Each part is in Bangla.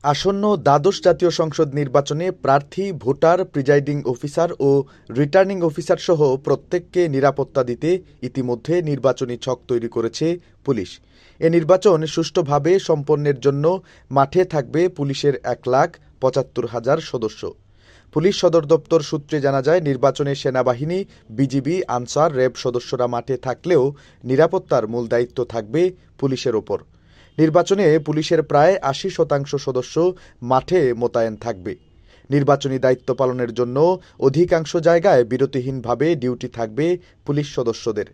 আসন্ন দ্বাদশ জাতীয় সংসদ নির্বাচনে প্রার্থী, ভোটার, প্রিজাইডিং অফিসার ও রিটার্নিং অফিসার সহ প্রত্যেককে নিরাপত্তা দিতে ইতিমধ্যে নির্বাচনী ছক তৈরি করেছে পুলিশ। এ নির্বাচন সুষ্ঠুভাবে সম্পন্নের জন্য মাঠে থাকবে পুলিশের 1,75,000 সদস্য। পুলিশ সদর দপ্তর সূত্রে জানা যায়, নির্বাচনে সেনাবাহিনী, বিজিবি, আনসার, র্যাব সদস্যরা মাঠে থাকলেও নিরাপত্তার মূল দায়িত্ব থাকবে পুলিশের ওপর। নির্বাচনে পুলিশের প্রায় 80% সদস্য মাঠে মোতায়েন থাকবে। নির্বাচনী দায়িত্ব পালনের জন্য অধিকাংশ জায়গায় বিরতিহীনভাবে ডিউটি থাকবে পুলিশ সদস্যদের।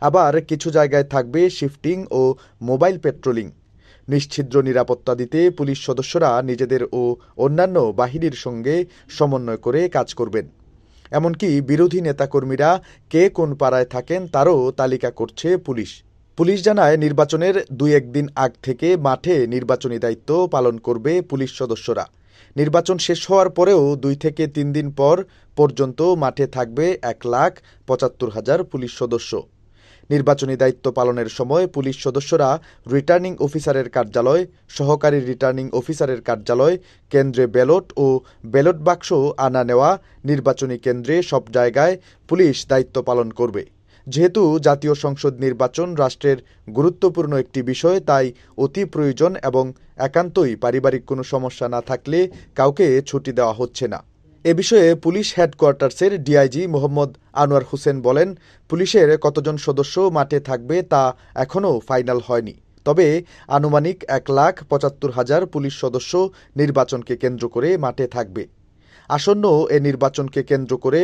আবার কিছু জায়গায় থাকবে শিফটিং ও মোবাইল পেট্রোলিং। নিশ্ছিদ্র নিরাপত্তা দিতে পুলিশ সদস্যরা নিজেদের ও অন্যান্য বাহিনীর সঙ্গে সমন্বয় করে কাজ করবেন। এমনকি বিরোধী নেতাকর্মীরা কে কোন পাড়ায় থাকেন তারও তালিকা করছে পুলিশ। পুলিশ জানায়, নির্বাচনের 2-1 দিন আগ থেকে মাঠে নির্বাচনী দায়িত্ব পালন করবে পুলিশ সদস্যরা। নির্বাচন শেষ হওয়ার পরেও 2 থেকে 3 দিন পর পর্যন্ত মাঠে থাকবে 1,75,000 পুলিশ সদস্য। নির্বাচনী দায়িত্ব পালনের সময় পুলিশ সদস্যরা রিটার্নিং অফিসারের কার্যালয়, সহকারী রিটার্নিং অফিসারের কার্যালয়, কেন্দ্রে ব্যালট ও ব্যালট বাক্স আনা নেওয়া, নির্বাচনী কেন্দ্রে সব জায়গায় পুলিশ দায়িত্ব পালন করবে। যেহেতু জাতীয় সংসদ নির্বাচন রাষ্ট্রের গুরুত্বপূর্ণ একটি বিষয়, তাই অতি প্রয়োজন এবং একান্তই পারিবারিক কোনো সমস্যা না থাকলে কাউকে ছুটি দেওয়া হচ্ছে না। এ বিষয়ে পুলিশ হেডকোয়ার্টার্সের ডিআইজি মোহাম্মদ আনোয়ার হোসেন বলেন, পুলিশের কতজন সদস্য মাঠে থাকবে তা এখনও ফাইনাল হয়নি। তবে আনুমানিক 1,75,000 পুলিশ সদস্য নির্বাচনকে কেন্দ্র করে মাঠে থাকবে। আসন্ন এ নির্বাচনকে কেন্দ্র করে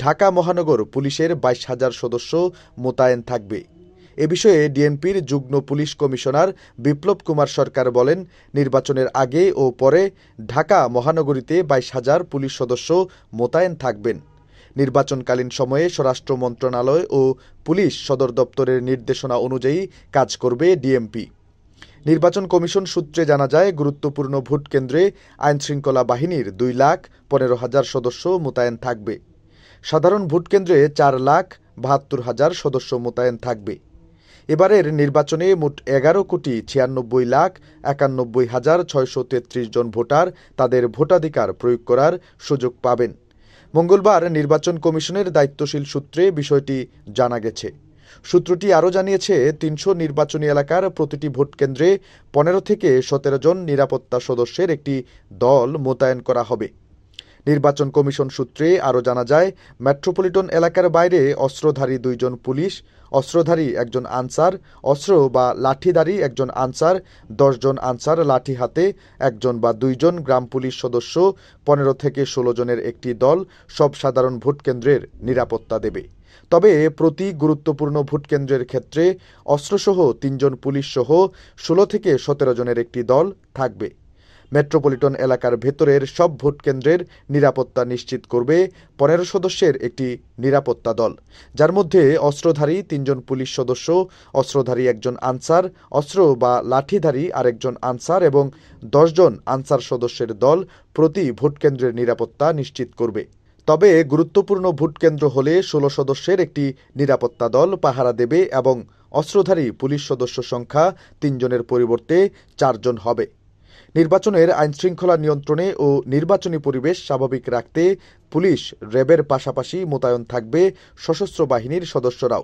ঢাকা মহানগর পুলিশের 22,000 সদস্য মোতায়েন থাকবে। এ বিষয়ে ডিএমপির যুগ্ম পুলিশ কমিশনার বিপ্লব কুমার সরকার বলেন, নির্বাচনের আগে ও পরে ঢাকা মহানগরীতে 22,000 পুলিশ সদস্য মোতায়েন থাকবেন। নির্বাচনকালীন সময়ে স্বরাষ্ট্র মন্ত্রণালয় ও পুলিশ সদর দপ্তরের নির্দেশনা অনুযায়ী কাজ করবে ডিএমপি। নির্বাচন কমিশন সূত্রে জানা যায়, গুরুত্বপূর্ণ ভোট কেন্দ্রে আইনশৃঙ্খলা বাহিনীর 2,15,000 সদস্য মোতায়েন থাকবে। সাধারণ ভোট কেন্দ্রে 4,72,000 সদস্য মোতায়েন থাকবে। এবারের নির্বাচনে মোট 11,96,91,633 জন ভোটার তাদের ভোটাধিকার প্রয়োগ করার সুযোগ পাবেন। মঙ্গলবার নির্বাচন কমিশনের দায়িত্বশীল সূত্রে বিষয়টি জানা গেছে। সূত্রটি আরও জানিয়েছে, 300 নির্বাচনী এলাকার প্রতিটি ভোট কেন্দ্রে 15 থেকে 17 জন নিরাপত্তা সদস্যের একটি দল মোতায়েন করা হবে। নির্বাচন কমিশন সূত্রে আরও জানা যায়, মেট্রোপলিটন এলাকার বাইরে অস্ত্রধারী 2 জন পুলিশ, অস্ত্রধারী 1 জন আনসার, অস্ত্র বা লাঠিধারী 1 জন আনসার, 10 জন আনসার লাঠি হাতে 1 জন বা 2 জন গ্রাম পুলিশ সদস্য, 15 থেকে 16 জনের একটি দল সব সাধারণ ভোট কেন্দ্রের নিরাপত্তা দেবে। তবে প্রতি গুরুত্বপূর্ণ ভোট কেন্দ্রের ক্ষেত্রে অস্ত্রসহ 3 জন পুলিশ সহ 16 থেকে 17 জনের একটি দল থাকবে। মেট্রোপলিটন এলাকার ভেতরের সব ভোট কেন্দ্রের নিরাপত্তা নিশ্চিত করবে 15 সদস্যের একটি নিরাপত্তা দল, যার মধ্যে অস্ত্রধারী 3 জন পুলিশ সদস্য, অস্ত্রধারী 1 জন আনসার, অস্ত্র বা লাঠিধারী আরেকজন আনসার এবং 10 জন আনসার সদস্যের দল প্রতি ভোট কেন্দ্রের নিরাপত্তা নিশ্চিত করবে। তবে গুরুত্বপূর্ণ ভোট কেন্দ্র হলে 16 সদস্যের একটি নিরাপত্তা দল পাহারা দেবে এবং অস্ত্রধারী পুলিশ সদস্য সংখ্যা 3 জনের পরিবর্তে 4 জন হবে। নির্বাচনের আইনশৃঙ্খলা নিয়ন্ত্রণে ও নির্বাচনী পরিবেশ স্বাভাবিক রাখতে পুলিশ, র্যাবের পাশাপাশি মোতায়েন থাকবে সশস্ত্র বাহিনীর সদস্যরাও।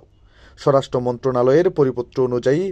স্বরাষ্ট্র মন্ত্রণালয়ের পরিপত্র অনুযায়ী